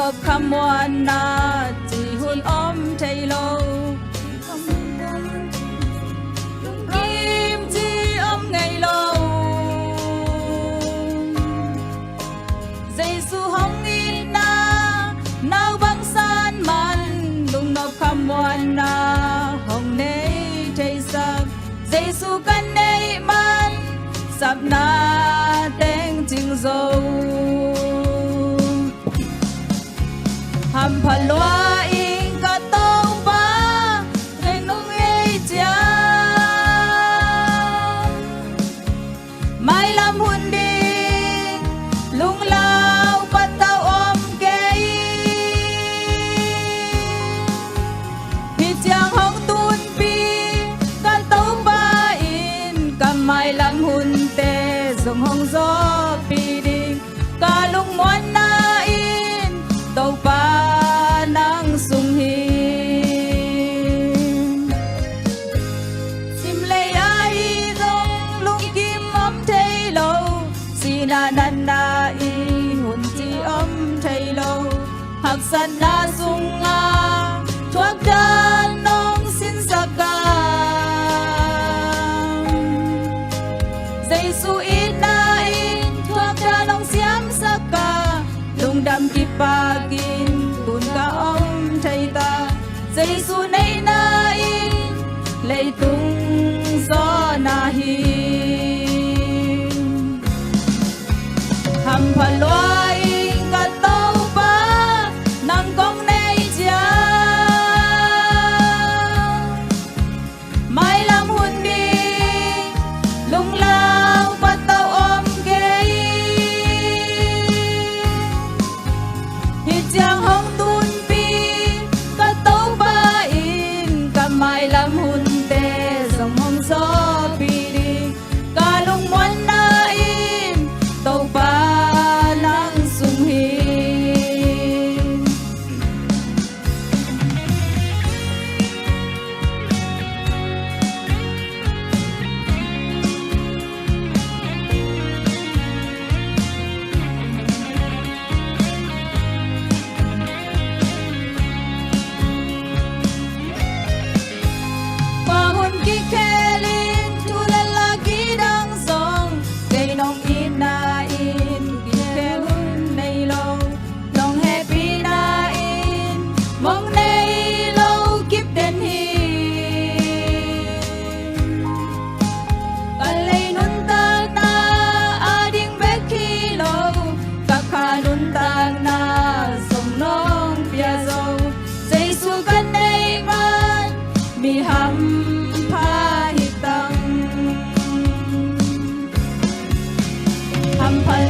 nộp khăm muôn na chỉ hôn ôm thay lâu kim chi ôm ngày lâu Giêsu hong in na nao băng san man lung nộp khăm muôn na hong nay thay sắc Giêsu kan nay man sắp na tên chinh dâu hàm phật loa in cả tàu ba ngày nung ấy cha mai làm huân đi lung lao bắt tàu ôm cây thì chàng hong tuôn pi cả tàu ba in cả mai làm huân tê dùng hong gió pi đi cả lung muôn na in tàu ba sung hiền sim lay ai dong lung kim ấm thay lâu si na nan na y hồn chi ấm thay lâu hạc san na sung nga thuốc đan nong xin sa ca Giêsu in na in thuốc đan nong xiêm sa ca lung đam kipagin tun ka ấm thay ta Giêsu nay na in lay tung gió na hin hàm phật loa in cả tàu ba nàng công nay cha mai làm huân đi lung lao bắt tàu ôm ghế hít chàng hong tuôn mai làm hun tê dòng hong gió pi đi cả lung muôn na in tàu ba lang sung hiền mi hầm pha hi tăng hầm pha